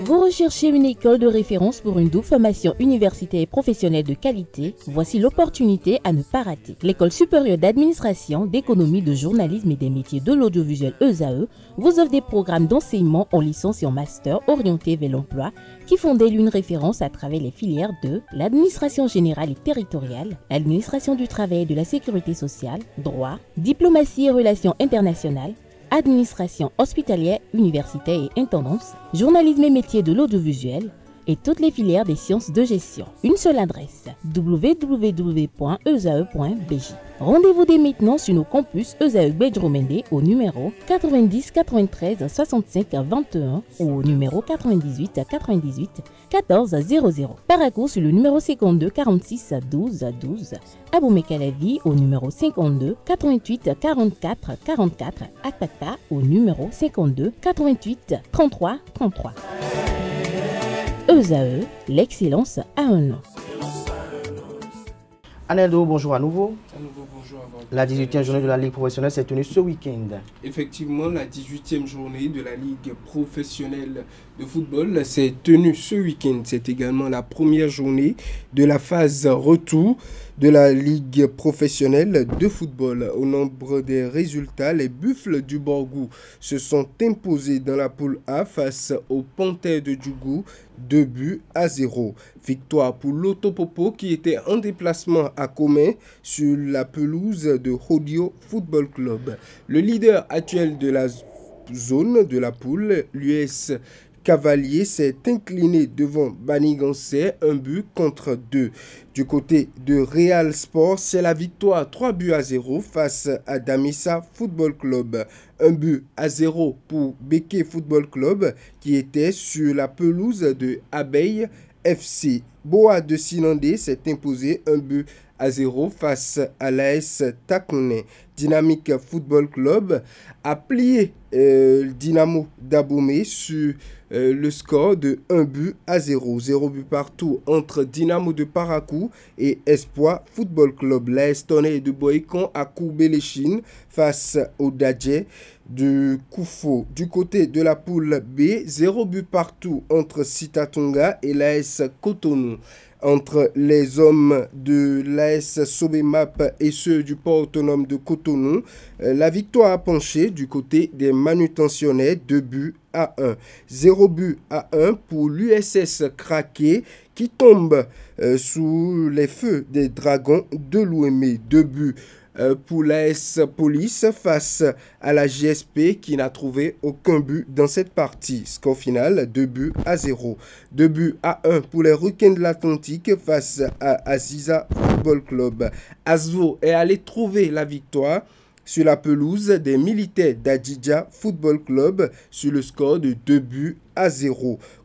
Vous recherchez une école de référence pour une double formation universitaire et professionnelle de qualité? Voici l'opportunité à ne pas rater. L'École supérieure d'administration, d'économie, de journalisme et des métiers de l'audiovisuel ESAE vous offre des programmes d'enseignement en licence et en master orientés vers l'emploi qui font d'elle une référence à travers les filières de l'administration générale et territoriale, l'administration du travail et de la sécurité sociale, droit, diplomatie et relations internationales, administration hospitalière, universitaire et intendance, journalisme et métiers de l'audiovisuel et toutes les filières des sciences de gestion. Une seule adresse, www.esae.bj. Rendez-vous dès maintenant sur nos campus ESAE Bedjromende au numéro 90 93 65 21 ou au numéro 98 98 14 00. Paracourt sur le numéro 52 46 12 12. Aboumé-Calavi au numéro 52 88 44 44. Akpakpa au numéro 52 88 33 33. ESAE, l'excellence à un nom. Aneldo, bonjour à nouveau. Bonjour à vous. La 18e journée de la Ligue professionnelle s'est tenue ce week-end. Effectivement, la 18e journée de la Ligue professionnelle de football s'est tenue ce week-end. C'est également la première journée de la phase retour de la Ligue professionnelle de football. Au nombre des résultats, les Buffles du Borgou se sont imposés dans la poule A face aux Panthères de Djougou, 2-0. Victoire pour l'Autopopo qui était en déplacement à Comé sur la pelouse de Hodio Football Club. Le leader actuel de la zone de la poule, l'US Cavalier, s'est incliné devant Banigansé, 1-2. Du côté de Real Sport, c'est la victoire 3-0 face à Damissa Football Club. 1-0 pour Beke Football Club qui était sur la pelouse de Abeille FC. Boa de Sinandé s'est imposé 1-0 face à l'AS Takone. Dynamique Football Club a plié Dynamo d'Abomey sur le score de 1-0. 0 but partout entre Dynamo de Parakou et Espoir Football Club. L'AS Tonnerre de Boycon a courbé les chines face au Dadje de Koufo. Du côté de la poule B, 0 but partout entre Sitatonga et l'AS Cotonou. Entre les hommes de l'AS Sobemap et ceux du port autonome de Cotonou, la victoire a penché du côté des manutentionnaires, 2-1. 0 but à 1 pour l'USS Kraké qui tombe sous les feux des Dragons de l'Ouémé. 2 buts pour l'AS Police face à la GSP qui n'a trouvé aucun but dans cette partie. Score final 2-0. 2-1 pour les Requins de l'Atlantique face à Aziza Football Club. Asvo est allé trouver la victoire sur la pelouse des militaires d'Adidja Football Club sur le score de 2-0.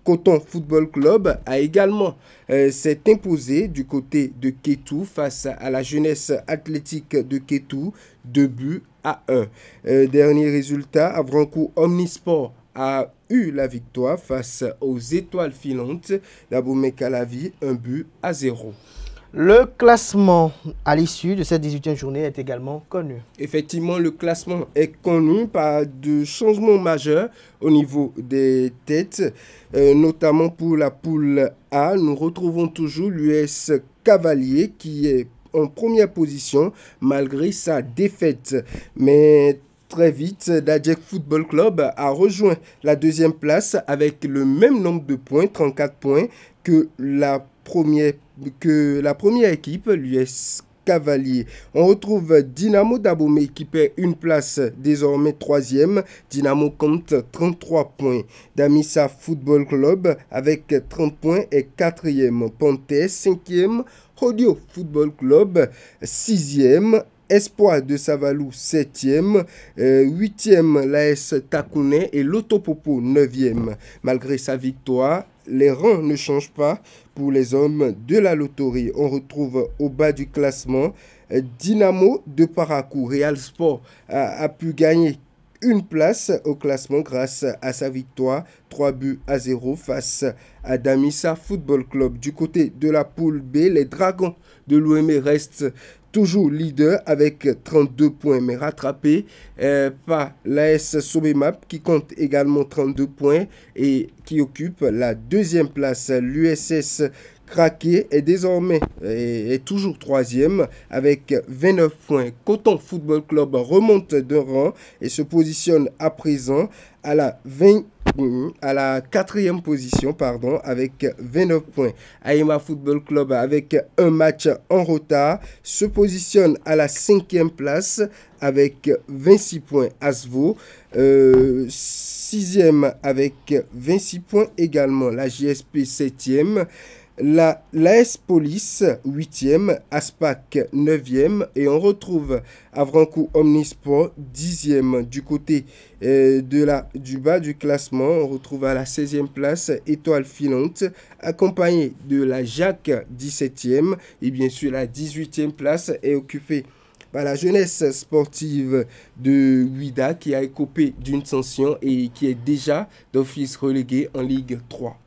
Coton Football Club a également s'est imposé du côté de Kétou face à la jeunesse athlétique de Kétou, 2-1. Dernier résultat, Avrancourt Omnisport a eu la victoire face aux étoiles filantes d'Abomey-Calavi, 1-0. Le classement à l'issue de cette 18e journée est également connu. Effectivement, le classement est connu par de changements majeurs au niveau des têtes, notamment pour la poule A. Nous retrouvons toujours l'US Cavalier qui est en première position malgré sa défaite. Mais très vite, Dadjek Football Club a rejoint la deuxième place avec le même nombre de points, 34 points, que la première équipe, l'US Cavalier. On retrouve Dynamo d'Abomey qui perd une place, désormais 3e. Dynamo compte 33 points. Damissa Football Club avec 30 points est 4e. Panthère 5e. Hodio Football Club 6e. Espoir de Savalou 7e, 8e l'AS Takouné et l'Autopopo 9e. Malgré sa victoire, les rangs ne changent pas pour les hommes de la loterie. On retrouve au bas du classement Dynamo de Parakou. Real Sport a pu gagner une place au classement grâce à sa victoire 3-0 face à Damissa Football Club. Du côté de la poule B, les Dragons de l'Ouémé restent toujours leader avec 32 points, mais rattrapé par l'AS Sobemap qui compte également 32 points et qui occupe la deuxième place. L'USS Craqué est désormais est toujours troisième avec 29 points. Coton Football Club remonte d'un rang et se positionne à présent à la 4e position avec 29 points. Aïma Football Club avec un match en retard se positionne à la 5e place avec 26 points. Asvo 6e avec 26 points également. La JSP 7e. L'AS Police 8e, Aspac 9e et on retrouve Avrancourt Omnisport 10e. Du côté du bas du classement, on retrouve à la 16e place Étoile Filante accompagnée de la Jacques 17e et bien sûr la 18e place est occupée par la jeunesse sportive de Ouida qui a écopé d'une sanction et qui est déjà d'office reléguée en Ligue 3.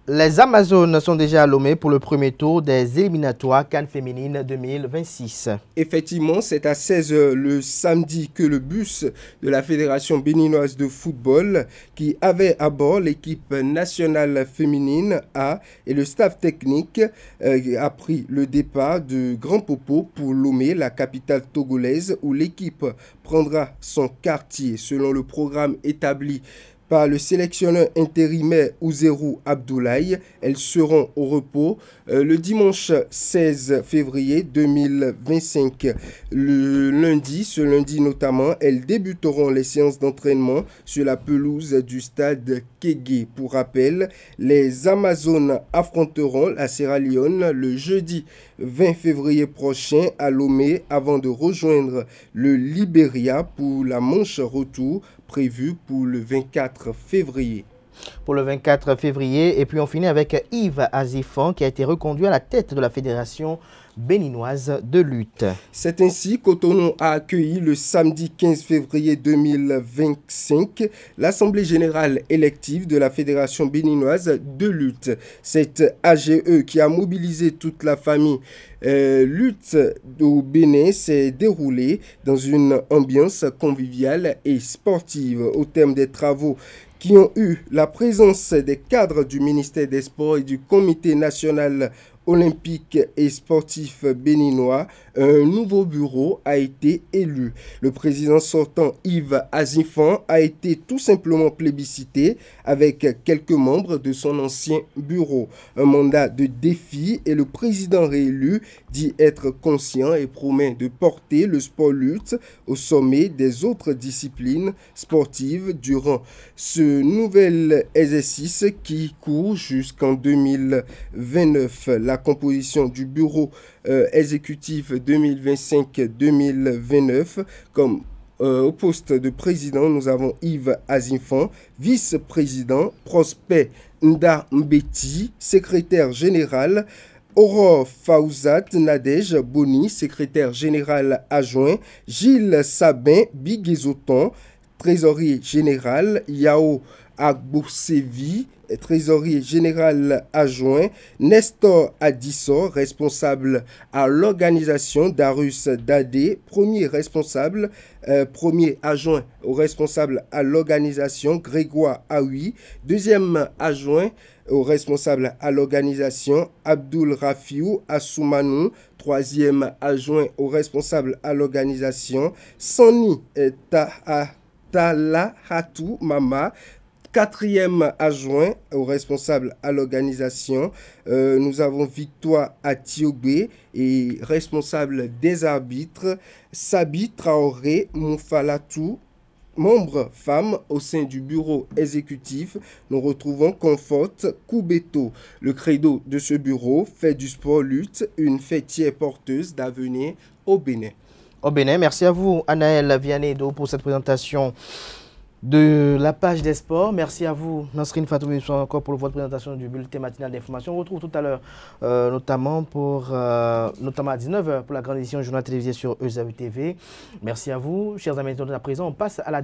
Les Amazones sont déjà à Lomé pour le premier tour des éliminatoires CAN féminine 2026. Effectivement, c'est à 16h le samedi que le bus de la Fédération béninoise de football qui avait à bord l'équipe nationale féminine A et le staff technique a pris le départ de Grand Popo pour Lomé, la capitale togolaise, où l'équipe prendra son quartier selon le programme établi par le sélectionneur intérimaire Ouzerou Abdoulaye. Elles seront au repos le dimanche 16 février 2025. Ce lundi notamment, elles débuteront les séances d'entraînement sur la pelouse du stade Kégué. Pour rappel, les Amazones affronteront la Sierra Leone le jeudi 20 février prochain à Lomé avant de rejoindre le Libéria pour la manche retour prévue pour le 24 février. Pour le 24 février. Et puis on finit avec Yves Azifan qui a été reconduit à la tête de la Fédération béninoise de lutte. C'est ainsi qu'Cotonou a accueilli le samedi 15 février 2025 l'Assemblée générale élective de la Fédération béninoise de lutte. Cette AGE qui a mobilisé toute la famille lutte au Bénin s'est déroulée dans une ambiance conviviale et sportive. Au terme des travaux qui ont eu la présence des cadres du ministère des Sports et du Comité national olympique et sportif béninois, un nouveau bureau a été élu. Le président sortant Yves Azifan a été tout simplement plébiscité avec quelques membres de son ancien bureau. Un mandat de défi et le président réélu dit être conscient et promet de porter le sport lutte au sommet des autres disciplines sportives durant ce nouvel exercice qui court jusqu'en 2029. La composition du bureau exécutif 2025-2029 comme au poste de président, nous avons Yves Azifan, vice-président Prosper Ndambeti, secrétaire général Aurore Faouzat Nadej Boni, secrétaire général adjoint, Gilles Sabin Biguezoton, trésorier général, Yao Agboursevi, trésorier général adjoint, Nestor Adissor, responsable à l'organisation, Darus Dadé, premier adjoint au responsable à l'organisation, Grégoire Aoui, deuxième adjoint au responsable à l'organisation, Abdul Rafiou Assoumanou, troisième adjoint au responsable à l'organisation, Sani Talahatou Mama, quatrième adjoint au responsable à l'organisation. Nous avons Victoire Atiobé et responsable des arbitres, Sabi Traoré Moufalatou. Membre femme au sein du bureau exécutif, nous retrouvons Comfort Koubeto. Le credo de ce bureau fait du sport lutte une fêtière porteuse d'avenir au Bénin. Au Bénin, merci à vous Anaël Vianedo pour cette présentation de la page des sports. Merci à vous Nasrine Fatoumi encore pour votre présentation du bulletin matinal d'information. On retrouve tout à l'heure notamment à 19h pour la grande édition journal télévisé sur EZAU TV. Merci à vous chers amis. À présent on passe à la